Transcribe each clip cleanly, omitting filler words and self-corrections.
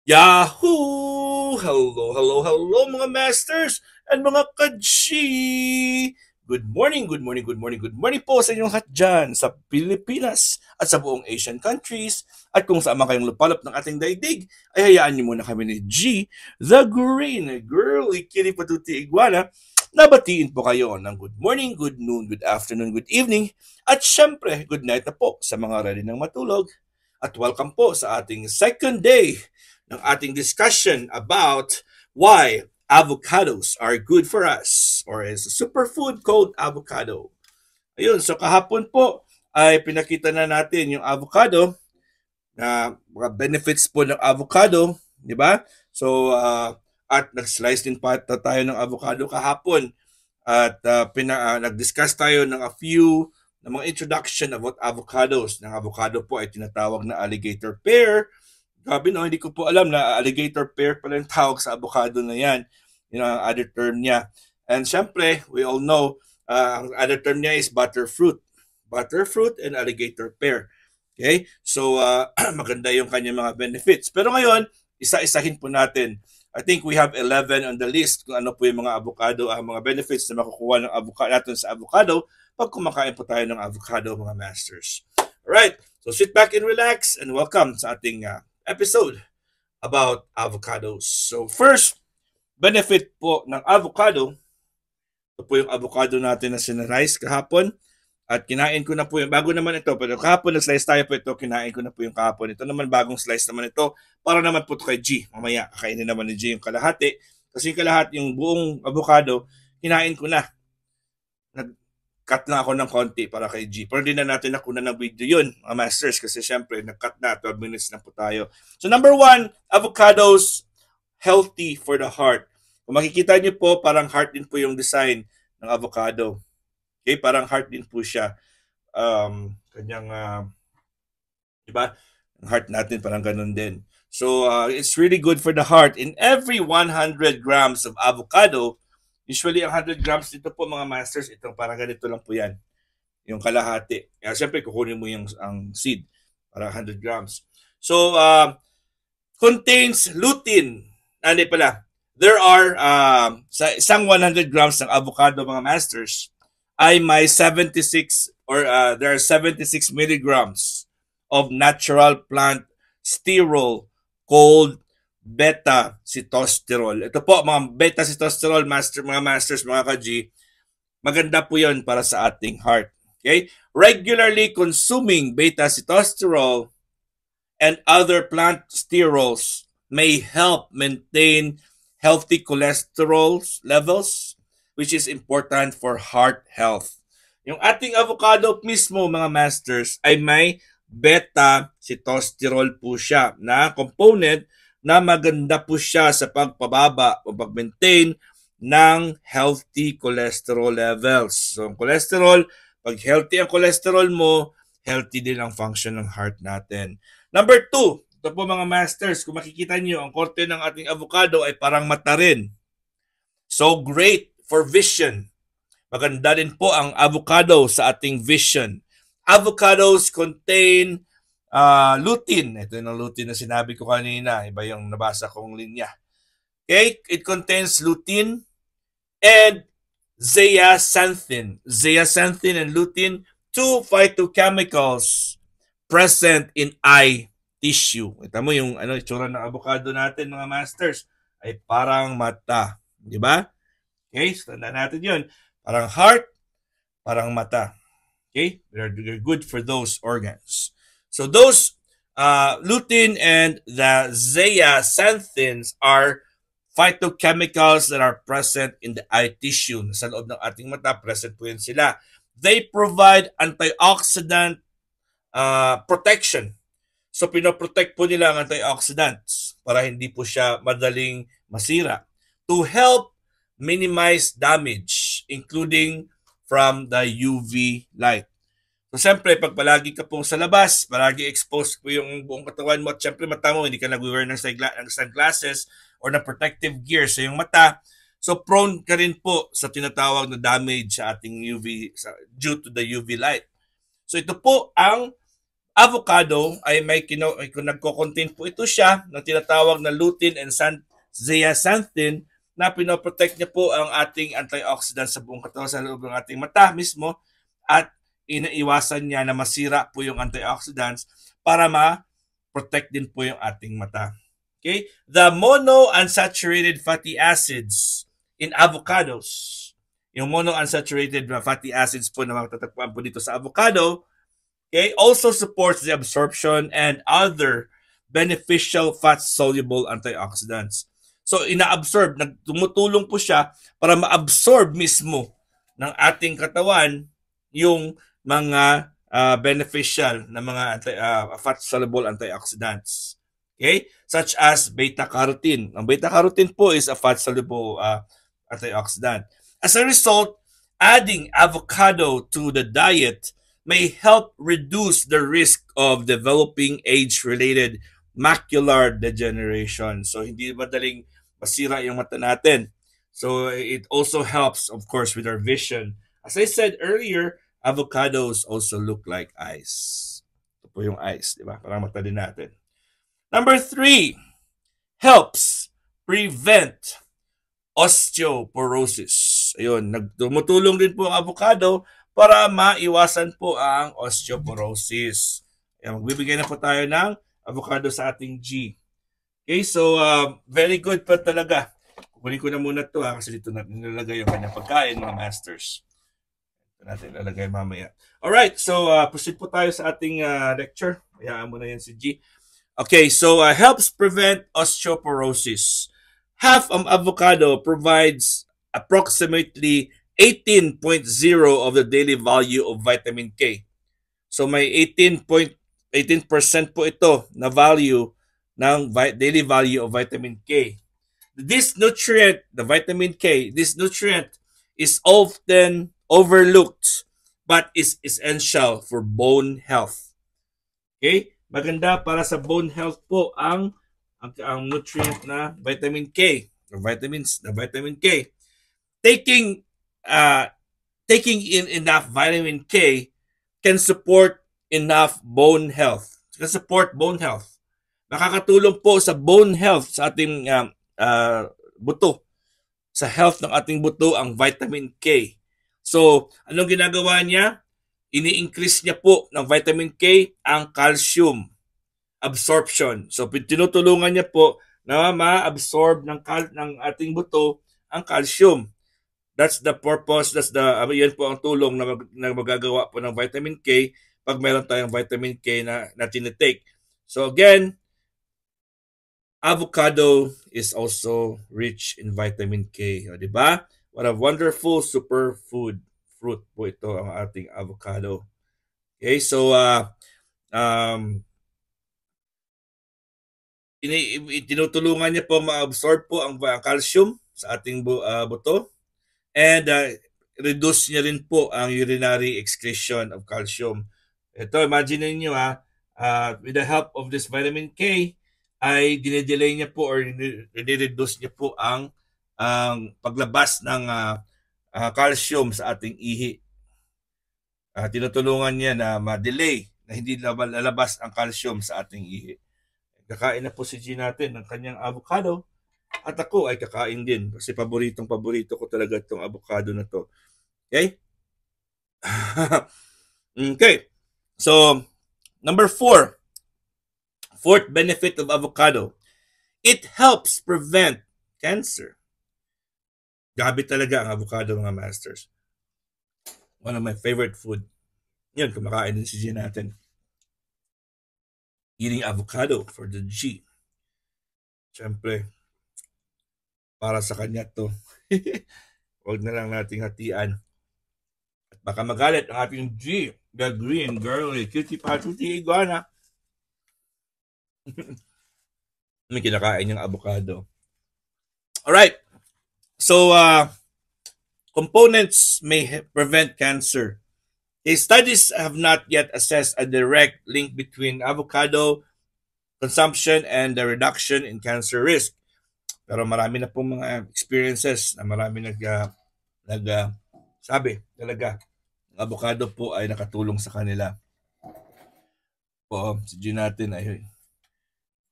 Yahoo! Hello, hello, hello mga masters and mga kaji! Good morning, good morning, good morning, good morning po sa inyong lahat dyan sa Pilipinas at sa buong Asian countries at kung saan man kayong lupalop ng ating daigdig ay hayaan niyo muna kami ni G, the Green Girl, Ikiri Patuti Iguana. Nabatiin po kayo ng good morning, good noon, good afternoon, good evening at syempre good night na po sa mga ready ng matulog at welcome po sa ating second day ng ating discussion about why avocados are good for us or is a superfood called avocado. Ayun, so kahapon po ay pinakita na natin yung avocado na mga benefits po ng avocado, di ba? So at nag-slice din pa tayo ng avocado kahapon at nag-discuss tayo ng a few ng mga introduction about avocados. Ng avocado po ay tinatawag na alligator pear. Grabe no, hindi ko po alam na alligator pear pala yung tawag sa avocado na yan. You know, ang other term niya. And syempre, we all know, ang other term niya is butterfruit. Butterfruit and alligator pear. Okay? So, maganda yung kanyang mga benefits. Pero ngayon, isa-isahin po natin. I think we have 11 on the list kung ano po yung mga avocado, ang mga benefits na makukuha ng avocado natin sa avocado pag kumakain po tayo ng avocado, mga masters. Alright, so sit back and relax and welcome sa ating episode about avocados. So first, benefit po ng avocado. Ito po yung avocado natin na sinarize kahapon. At kinain ko na po yung, bago naman ito, pero kahapon nag-slice tayo po ito, kinain ko na po yung kahapon. Ito naman bagong slice naman ito, para naman po ito kay G. Mamaya, kakainin naman ni G yung kalahati. Kasi yung kalahati, yung buong avocado, kinain ko na. Cut lang ako ng konti para kay G. Pero hindi na natin nakuha ng video yun, mga masters, kasi syempre, nag-cut na, 12 minutes na po tayo. So number 1, avocados, healthy for the heart. Kung makikita niyo po, parang heart din po yung design ng avocado. Okay, parang heart din po siya. Kanyang, diba? Ang heart natin parang ganun din. So, it's really good for the heart. In every 100 grams of avocado, usually ang 100 grams dito po mga masters, itong parang ganito lang po yan. Yung kalahati. Kaya siyempre kukunin mo yung ang seed para 100 grams. So, contains lutein. Ano pala? There are, sa isang 100 grams ng avocado mga masters, ay may 76 or there are 76 milligrams of natural plant sterol called beta-sitosterol. Ito po, mga beta-sitosterol, mga masters, mga ka-G, maganda po yun para sa ating heart. Okay? Regularly consuming beta-sitosterol and other plant sterols may help maintain healthy cholesterol levels, which is important for heart health. Yung ating avocado mismo, mga masters, ay may beta-sitosterol po siya na component na maganda po siya sa pagpababa o pag-maintain ng healthy cholesterol levels. So, ang cholesterol, pag healthy ang cholesterol mo, healthy din ang function ng heart natin. Number 2, ito po mga masters, kung makikita niyo, ang korte ng ating avocado ay parang mata rin. So, great for vision. Maganda din po ang avocado sa ating vision. Avocados contain lutein. Ito yung lutein na sinabi ko kanina. Iba yung nabasa kong linya. Okay? It contains lutein and zeaxanthin. Zeaxanthin and lutein, 2 phytochemicals present in eye tissue. Ito mo yung itsura ng avocado natin, mga masters, ay parang mata. Di ba? Okay? So, tandaan natin yun. Parang heart, parang mata. Okay? They're good for those organs. So those lutein and the zeaxanthins are phytochemicals that are present in the eye tissue. Sa loob ng ating mata, present po yun sila. They provide antioxidant protection. So pinoprotect po nila ang antioxidants para hindi po siya madaling masira. To help minimize damage, including from the UV light. So, siyempre, pag palagi ka pong sa labas, palagi exposed po yung buong katawan mo at siyempre mata mo, hindi ka nag-wear ng sunglasses or ng protective gear sa yung mata. So, prone ka rin po sa tinatawag na damage sa ating UV due to the UV light. So, ito po ang avocado ay nagko-contain po ito siya ng tinatawag na lutein and zeaxanthin na pinoprotect niya po ang ating antioxidant sa buong katawan sa loob ng ating mata mismo at inaiwasan niya na masira po yung antioxidants para ma-protect din po yung ating mata. Okay? The monounsaturated fatty acids in avocados. Yung monounsaturated fatty acids po na matatagpuan po dito sa avocado, okay, also supports the absorption and other beneficial fat-soluble antioxidants. So, ina-absorb, tumutulong po siya para ma-absorb mismo ng ating katawan yung mga beneficial na mga fat-soluble antioxidants. Okay? Such as beta-carotene. Ang beta-carotene po is a fat-soluble antioxidant. As a result, adding avocado to the diet may help reduce the risk of developing age-related macular degeneration. So, hindi madaling masira yung mata natin. So, it also helps, of course, with our vision. As I said earlier, avocados also look like ice. Ito po yung ice, di ba? Parang mata din natin. Number 3, helps prevent osteoporosis. Ayun, tumutulong din po ang avocado para maiwasan po ang osteoporosis. Ayan, magbibigay na po tayo ng avocado sa ating G. Okay, so very good pa talaga. Kukunin ko na muna ito kasi dito natin nilalagay yung kanyang pagkain, mga masters. Ito natin ilalagay mamaya. Alright, so proceed po tayo sa ating lecture. Hayaan mo na yan si G. Okay, so helps prevent osteoporosis. Half of avocado provides approximately 18.0 of the daily value of vitamin K. So may 18% po ito na value ng daily value of vitamin K. This nutrient, the vitamin K, this nutrient is often overlooked but is essential for bone health. Okay? Maganda para sa bone health po ang nutrient na vitamin K, or vitamin K. Taking in enough vitamin K can support enough bone health. Can support bone health. Nakakatulong po sa bone health sa ating buto. Sa health ng ating buto ang vitamin K. So, anong ginagawa niya? Ini-increase niya po ng vitamin K ang calcium absorption. So, tinutulungan niya po na ma-absorb ng ating buto ang calcium. That's the purpose, yan po ang tulong na magagawa po ng vitamin K pag meron tayong vitamin K na tinitake. So again, avocado is also rich in vitamin K. O, diba? What a wonderful superfood fruit po ito ang ating avocado. Okay, so tinutulungan niya po ma-absorb po ang calcium sa ating buto. And reduce niya rin po ang urinary excretion of calcium. Ito, imagine niyo with the help of this vitamin K, ay dinedelay niya po or reduce niya po ang paglabas ng calcium sa ating ihi. Tinutulungan niya na ma-delay na hindi lalabas ang calcium sa ating ihi. Kakain na po si G natin ng kanyang avocado. At ako ay kakain din kasi paborito ko talaga itong avocado na to. Okay? Okay. So, number 4. Fourth benefit of avocado. It helps prevent cancer. Gabi talaga ang avocado, mga masters. One of my favorite food. Yan, kumakain din si G natin. Eating avocado for the G. Siyempre, para sa kanya to. Huwag na lang nating hatian. At baka magalit ang ating G, the green girly, cutie patootie iguana. May kinakain yung avocado. Alright. So, components may prevent cancer. Studies have not yet assessed a direct link between avocado consumption and the reduction in cancer risk. Pero marami na pong mga experiences na marami sabi talaga, ang avocado po ay nakatulong sa kanila. Oo, si G natin ay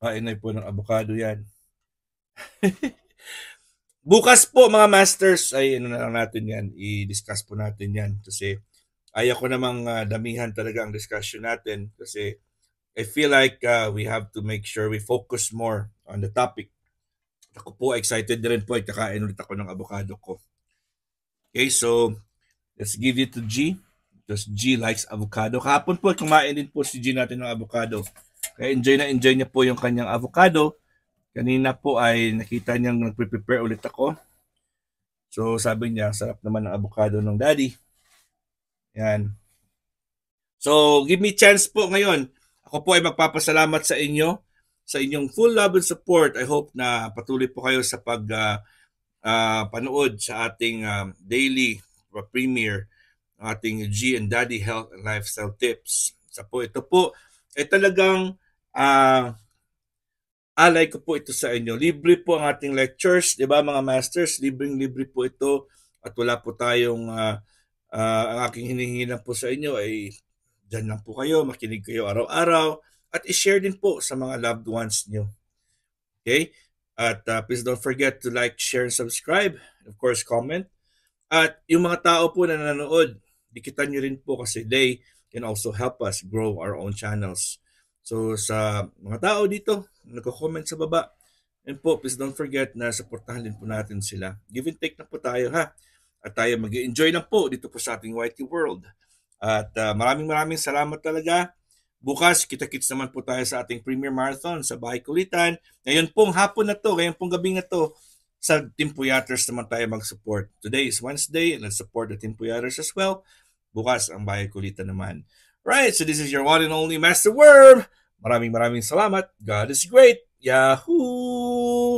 kain po ng avocado yan. Bukas po mga masters ay ano na lang natin yan, i-discuss po natin yan kasi ayaw ko namang damihan talaga ang discussion natin kasi I feel like we have to make sure we focus more on the topic. Ako po excited na rin po ay kakain ulit ako ng avocado ko. Okay, so let's give it to G because G likes avocado. Kahapon po kumain din po si G natin ng avocado. Kaya enjoy niya po yung kanyang avocado. Kanina po ay nakita niyang nagpe-prepare ulit ako. So sabi niya, sarap naman ng avocado ng daddy. Yan. So give me chance po ngayon. Ako po ay magpapasalamat sa inyo sa inyong full love and support. I hope na patuloy po kayo sa panood sa ating daily premiere, ating G and Daddy Health and Lifestyle Tips. Ito po ay talagang alay ko po ito sa inyo. Libre po ang ating lectures, di ba mga masters? Libre po ito at wala po tayong ang aking hinihingi lang po sa inyo ay dyan lang po kayo, makinig kayo araw-araw at i-share din po sa mga loved ones nyo. Okay? At please don't forget to like, share, and subscribe. Of course, comment. At yung mga tao po na nanonood, dikitan nyo rin po kasi they can also help us grow our own channels. So sa mga tao dito, nagko-comment sa baba, and po, please don't forget na supportahan din po natin sila. Give and take na po tayo ha. At tayo mag-enjoy lang po dito po sa ating YT World. At maraming salamat talaga. Bukas, kita-kits naman po tayo sa ating Premier Marathon sa Bahay Kulitan. Ngayon pong hapon na to, ngayon pong gabing na to, sa Team Puyaters naman tayo mag-support. Today is Wednesday and let's support the Team Puyaters as well. Bukas ang Bahay Kulitan naman. Right, so this is your one and only Master Worm. Maraming salamat. God is great. Yahoo!